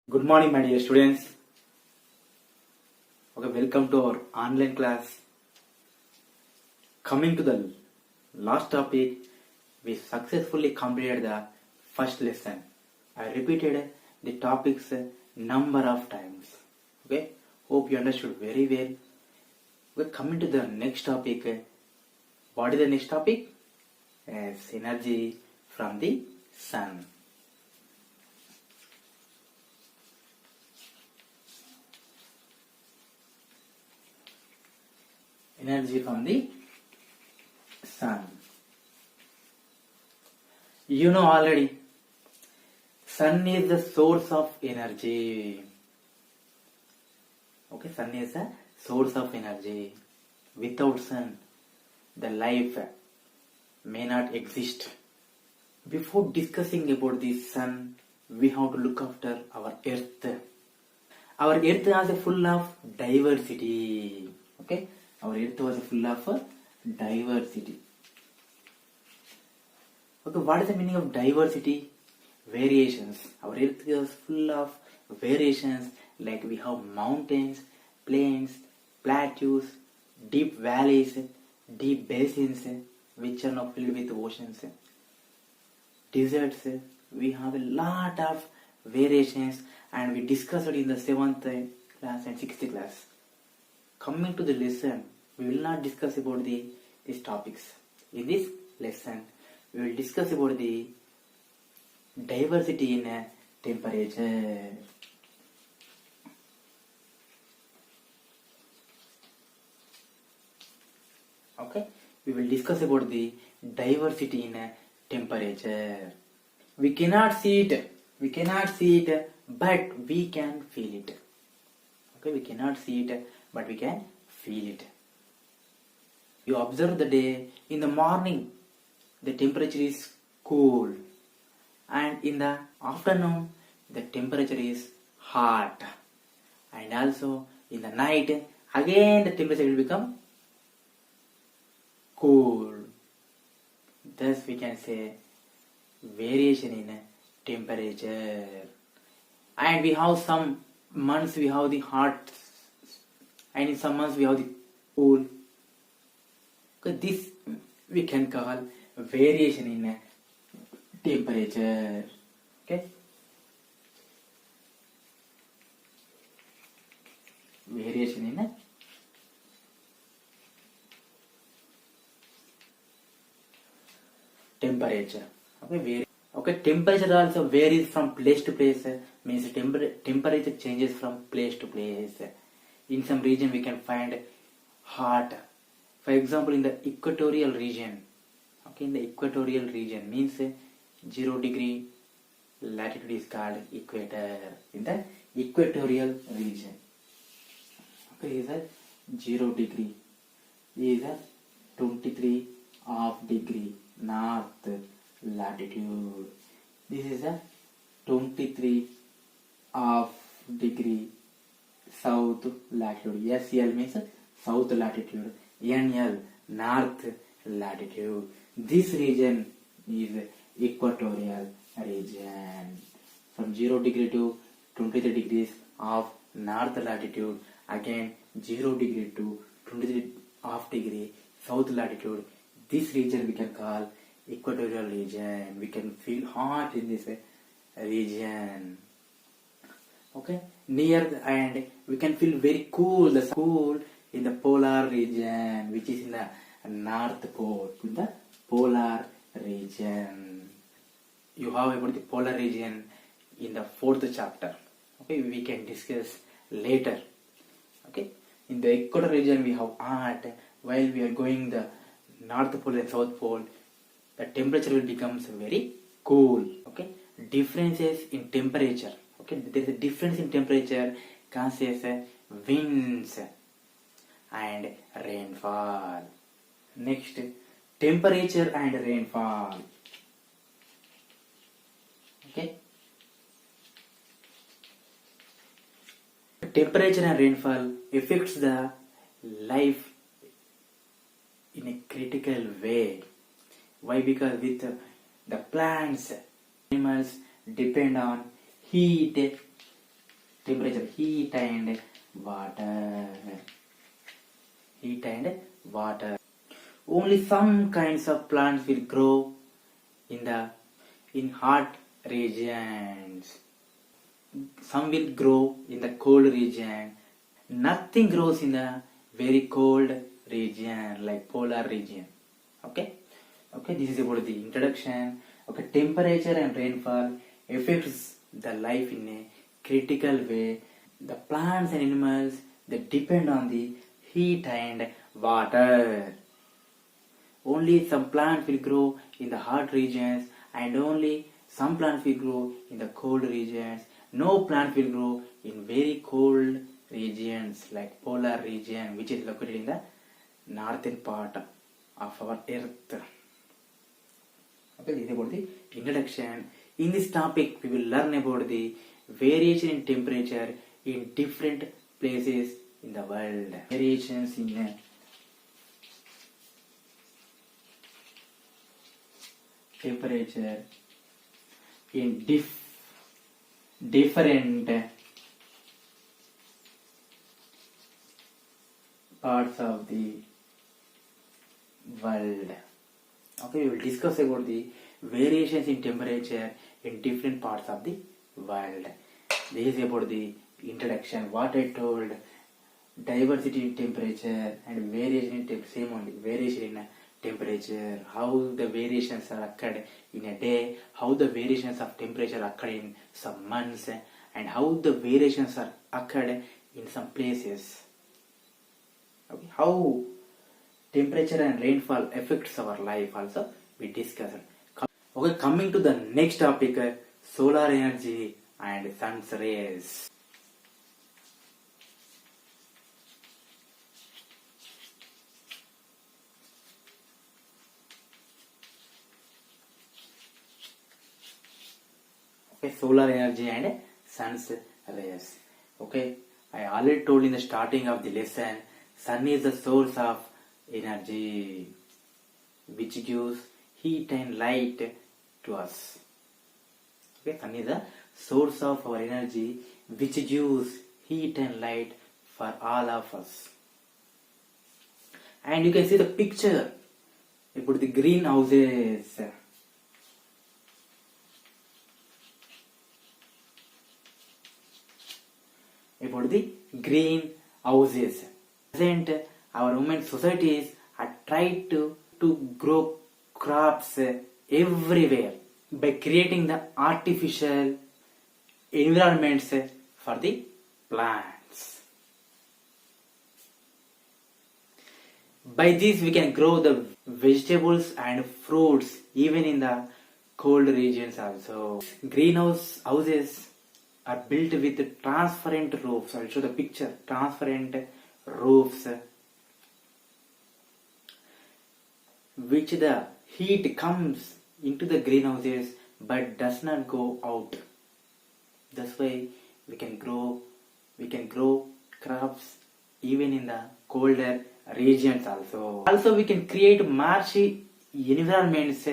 Good morning, my dear students. Okay, welcome to our online class. Coming to the last topic, we successfully completed the first lesson. I repeated the topics number of times. Okay, hope you understood very well. We're coming to the next topic. What is the next topic? Yes, energy from the sun. Energy from the sun. You know already, sun is the source of energy. Okay, sun is the source of energy. Without sun, the life may not exist. Before discussing about the sun, we have to look after our earth. Our earth is full of diversity. Okay, our earth was full of diversity. Okay, what is the meaning of diversity? Variations. Our earth is full of variations, like we have mountains, plains, plateaus, deep valleys, deep basins, which are now filled with oceans, deserts. We have a lot of variations, and we discussed it in the 7th class and 6th class. Coming to the lesson, we will not discuss about these topics. In this lesson, we will discuss about the diversity in temperature. Okay, we will discuss about the diversity in temperature. We cannot see it, but we can feel it. Okay, we cannot see it, but we can feel it. You observe the day. In the morning, the temperature is cool, and in the afternoon, the temperature is hot, and also in the night, again the temperature will become cool. Thus, we can say variation in temperature. And we have some months we have the hot, and in some months we have the cool. Okay, this we can call variation in temperature. Okay, variation in temperature. Okay, temperature also varies from place to place. Means temperature changes from place to place. In some region we can find hot. For example, in the equatorial region. Okay, in the equatorial region means 0 degree latitude is called equator. In the equatorial region. Okay, is a 0 degree. Is a 23 half degree north latitude. This is a 23 half degree south latitude. SL means south latitude. NL north latitude. This region is equatorial region. From 0 degree to 23 degrees of north latitude. Again 0 degree to 23 half degree south latitude. This region we can call equatorial region. We can feel hot in this region. Okay, and we can feel very cool. The cool in the polar region, which is in the North Pole. In the polar region, you have about the polar region in the 4th chapter. Okay, we can discuss later. Okay, in the equator region we have hot. While we are going the North Pole and South Pole, the temperature will become very cool. Okay, differences in temperature. Okay, there is a difference in temperature causes winds and rainfall. Next, temperature and rainfall. Okay, temperature and rainfall affects the life in a critical way. Why? Because with the plants, animals depend on heat temperature, heat and water. Heat and water. Only some kinds of plants will grow in hot regions. Some will grow in the cold region. Nothing grows in the very cold region like polar region. Okay. This is about the introduction. Okay, temperature and rainfall affects the life in a critical way. The plants and animals, they depend on the heat and water. Only some plants will grow in the hot regions and only some plants will grow in the cold regions. No plant will grow in very cold regions like polar region, which is located in the northern part of our earth. Okay, this is about the introduction. In this topic, we will learn about the variation in temperature in different places in the world. Variations in temperature in different parts of the world. Okay, we will discuss about the variations in temperature in different parts of the world. This is about the introduction. What I told, diversity in temperature and variation in same only. Variation in temperature, how the variations are occurred in a day, how the variations of temperature occur in some months, and how the variations are occurred in some places. Okay, how temperature and rainfall affects our life also we discussed. Okay, coming to the next topic, solar energy and sun's rays. Okay, solar energy and sun's rays. Okay, I already told in the starting of the lesson, sun is the source of energy which gives heat and light to us. Okay, sun is the source of our energy which gives heat and light for all of us. And you can see the picture about the greenhouses. About the greenhouses. Present our human societies are tried to grow crops everywhere by creating the artificial environments for the plants. By this we can grow the vegetables and fruits even in the cold regions also. Greenhouse houses are built with transparent roofs. I'll show the picture. Transparent roofs which the heat comes into the greenhouses but does not go out. That's why we can grow crops even in the colder regions also. Also we can create marshy environments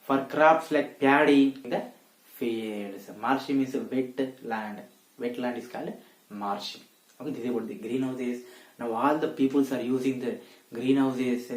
for crops like paddy in the fields. Marshy means wet land. Wet land is called marshy. Okay, this is about the greenhouses. Now all the peoples are using the greenhouses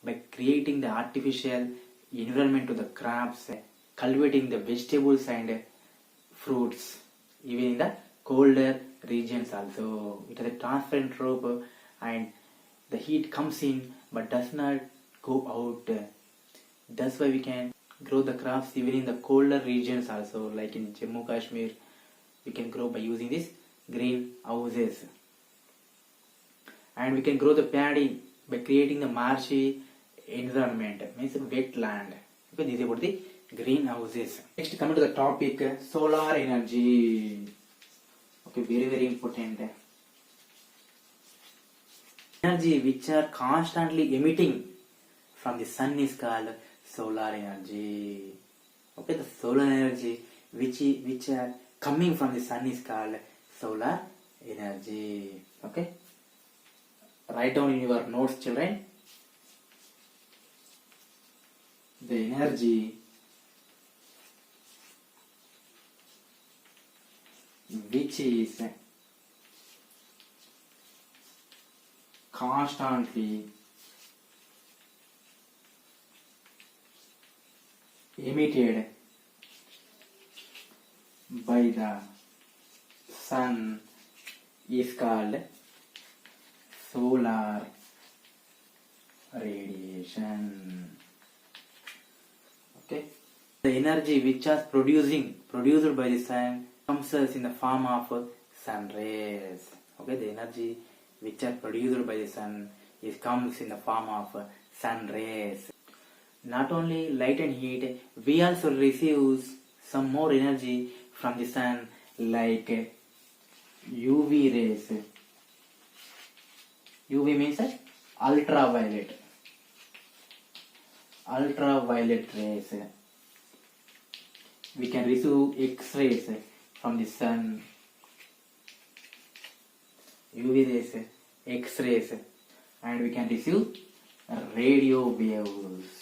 by creating the artificial environment to the crops, cultivating the vegetables and fruits even in the colder regions also. It has a transparent roof and the heat comes in but does not go out. That's why we can grow the crops even in the colder regions also, like in Jammu Kashmir. We can grow by using these greenhouses. And we can grow the paddy by creating the marshy environment, means wet land. Okay, this is about the greenhouses. Next, coming to the topic, solar energy. Okay, very important. Energy which are constantly emitting from the sun is called solar energy. Okay, the solar energy which are coming from the sun is called solar energy. Okay, write down in your notes, children. The energy which is constantly emitted by the sun is called solar radiation. Okay, the energy which is produced by the sun comes in the form of sun rays. Okay, the energy which are produced by the sun comes in the form of sun rays. Not only light and heat, we also receive some more energy from the sun like UV rays. UV means ultraviolet. Ultraviolet rays. We can receive X-rays from the sun. UV rays, X-rays, and we can receive radio waves.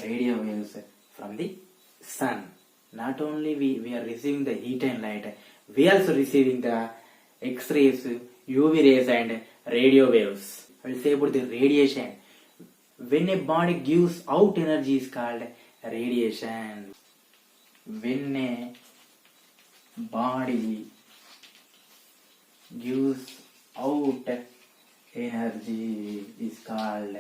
Radio waves from the sun. Not only we are receiving the heat and light, we are also receiving the X-rays, UV rays and radio waves. I will say about the radiation. When a body gives out energy is called radiation. When a body gives out energy is called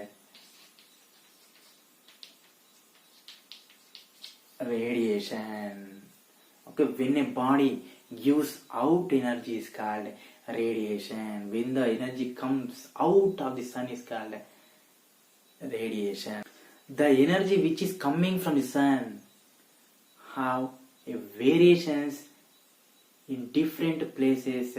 radiation. Okay, when a body gives out energy is called radiation. When the energy comes out of the sun is called radiation. The energy which is coming from the sun have a variations in different places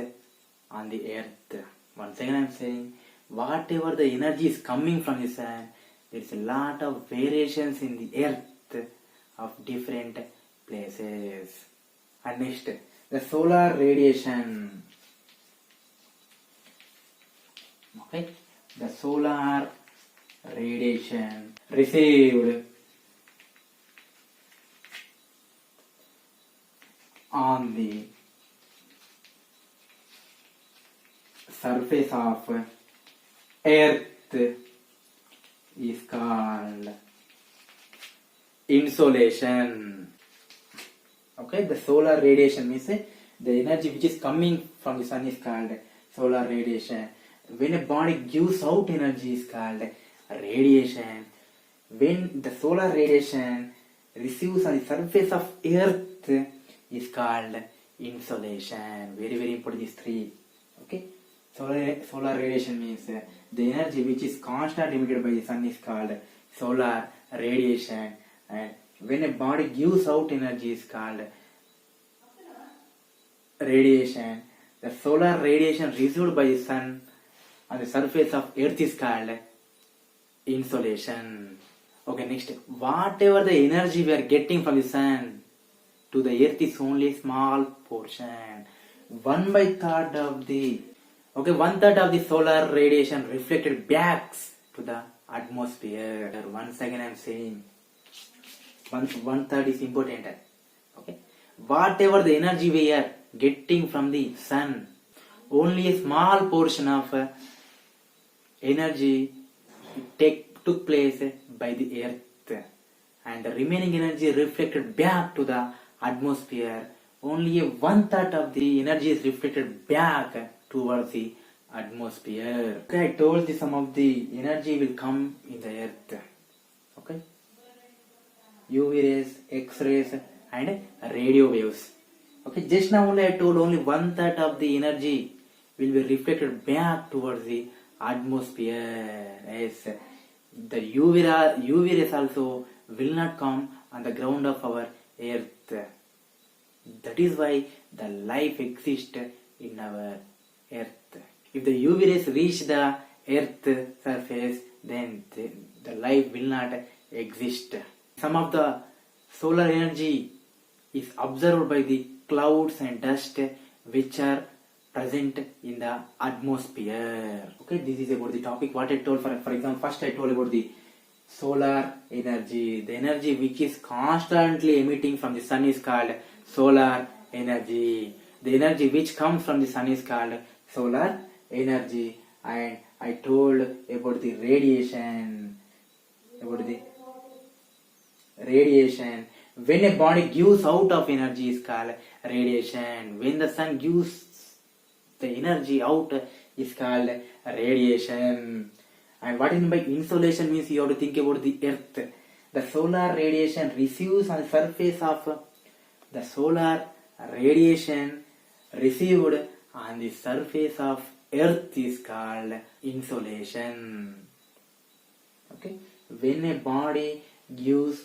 on the earth. Once again I am saying, whatever the energy is coming from the sun, there is a lot of variations in the earth of different places. And next, the solar radiation. Okay, the solar radiation received on the surface of earth is called insolation. Okay, the solar radiation means the energy which is coming from the sun is called solar radiation. When a body gives out energy is called radiation. When the solar radiation receives on the surface of earth is called insolation. Very very important, these three. Okay, solar radiation means the energy which is constantly emitted by the sun is called solar radiation, and when a body gives out energy is called radiation. The solar radiation received by the sun on the surface of earth is called insolation. Okay, next, whatever the energy we are getting from the sun to the earth is only a small portion. 1/3 of the 1/3 of the solar radiation reflected back to the atmosphere. Once again I am saying, 1/3 is important. Okay, whatever the energy we are getting from the sun, only a small portion of energy took place by the earth, and the remaining energy reflected back to the atmosphere. Only 1/3 of the energy is reflected back towards the atmosphere. Okay, I told you some of the energy will come in the earth. Okay, UV rays, X-rays and radio waves. Okay, just now only I told only 1/3 of the energy will be reflected back towards the atmosphere. Yes, the UV rays also will not come on the ground of our earth. That is why the life exists in our earth. If the UV rays reach the earth surface, then the life will not exist. Some of the solar energy is absorbed by the clouds and dust which are present in the atmosphere. Okay, this is about the topic what I told. For example, first I told about the solar energy. The energy which is constantly emitting from the sun is called solar energy. The energy which comes from the sun is called solar energy. And I told about the radiation. About the radiation. When a body gives out of energy is called radiation. When the sun gives the energy out is called radiation. And what is meant by insolation means you have to think about the earth. The solar radiation receives on the surface of the solar radiation received on the surface of earth is called insolation. Okay, when a body gives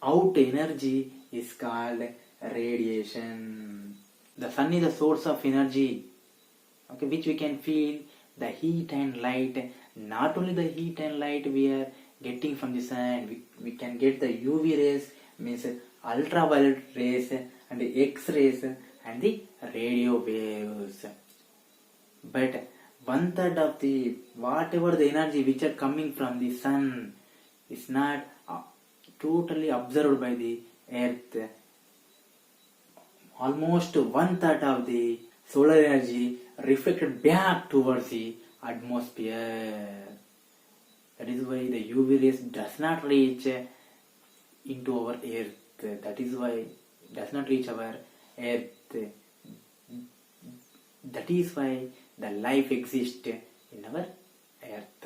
out energy is called radiation. The sun is the source of energy, okay, which we can feel the heat and light. Not only the heat and light we are getting from the sun, we can get the UV rays, means ultraviolet rays, and the X-rays and the radio waves. But 1/3 of the whatever the energy which are coming from the sun is not totally absorbed by the earth. Almost 1/3 of the solar energy reflected back towards the atmosphere. That is why the UV rays does not reach into our earth. That is why it does not reach our earth. That is why the life exists in our earth.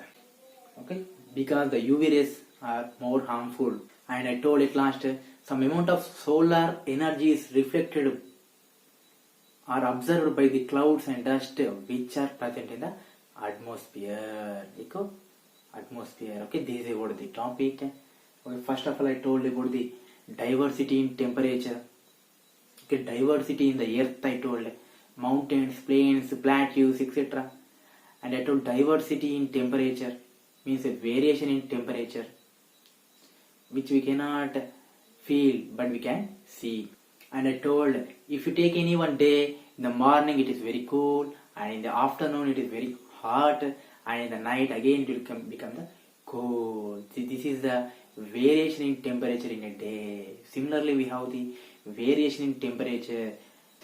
Okay, because the UV rays are more harmful. And I told at last, some amount of solar energy is reflected or observed by the clouds and dust which are present in the atmosphere. Atmosphere. Okay, this is about the topic. Okay, first of all, I told about the diversity in temperature. Okay, diversity in the earth. I told mountains, plains, plateaus, etc. And I told diversity in temperature means a variation in temperature which we cannot feel but we can see. And I told if you take any one day, in the morning it is very cool, and in the afternoon it is very hot, and in the night again it will become the cold. See, this is the variation in temperature in a day. Similarly, we have the variation in temperature.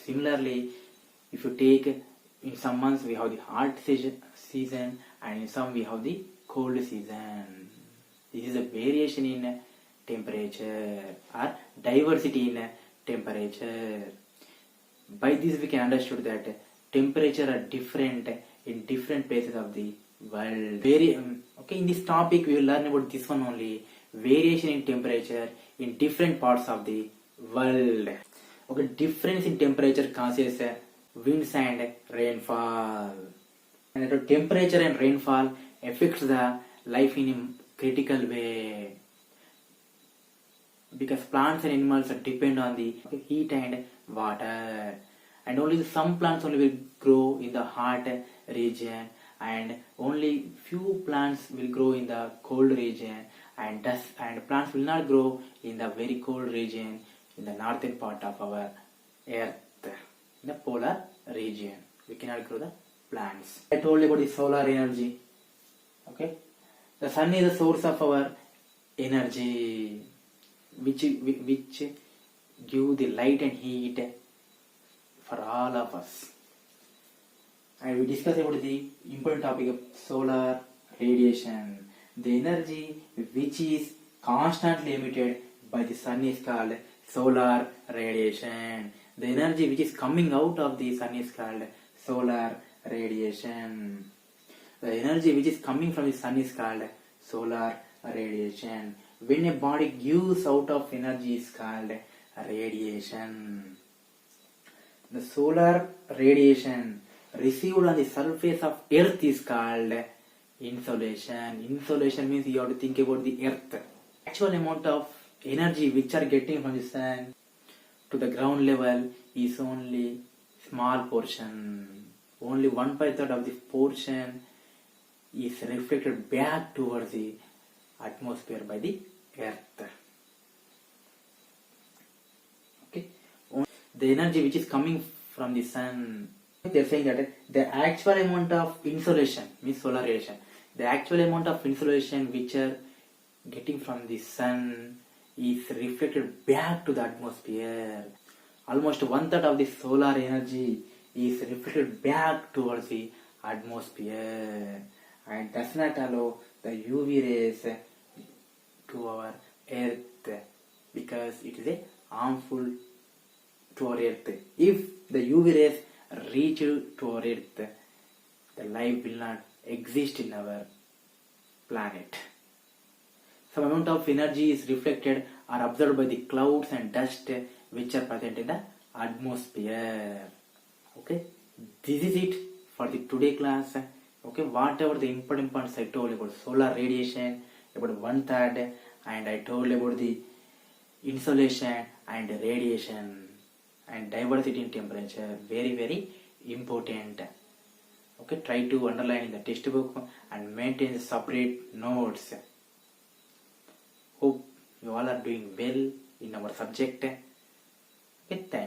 Similarly, if you take in some months we have the hot season, and in some we have the cold season. This is a variation in temperature or diversity in temperature. By this we can understand that temperature are different in different places of the world. Okay, in this topic we will learn about this one only, variation in temperature in different parts of the world. Okay, difference in temperature causes winds and rainfall. And the temperature and rainfall affects the life in a critical way, because plants and animals depend on the heat and water, and only some plants only will grow in the hot region, and only few plants will grow in the cold region, and plants will not grow in the very cold region in the northern part of our earth, in the polar region. We cannot grow the plants. I told you about the solar energy. Okay, the sun is the source of our energy, which give the light and heat for all of us. And we discuss about the important topic of solar radiation. The energy which is constantly emitted by the sun is called solar radiation. The energy which is coming out of the sun is called solar radiation. The energy which is coming from the sun is called solar radiation. When a body gives out of energy is called radiation. The solar radiation received on the surface of earth is called insolation. Insolation means you have to think about the earth. Actual amount of energy which are getting from the sun to the ground level is only small portion. Only 1/3 of the portion is reflected back towards the atmosphere by the earth. Okay, the energy which is coming from the sun, they are saying that the actual amount of insolation means solar radiation. The actual amount of insolation which are getting from the sun is reflected back to the atmosphere. almost one third of the solar energy is reflected back towards the atmosphere, and does not allow the UV rays to our earth because it is a harmful to our earth. If the UV rays reach to our earth, the life will not exist in our planet. Some amount of energy is reflected or absorbed by the clouds and dust which are present in the atmosphere. Okay, this is it for the today class. Okay, whatever the important points I told about solar radiation, about one third, and I told about the insolation and radiation and diversity in temperature, very important. Okay, try to underline in the textbook and maintain separate notes. Hope you all are doing well in our subject. Okay, thank you.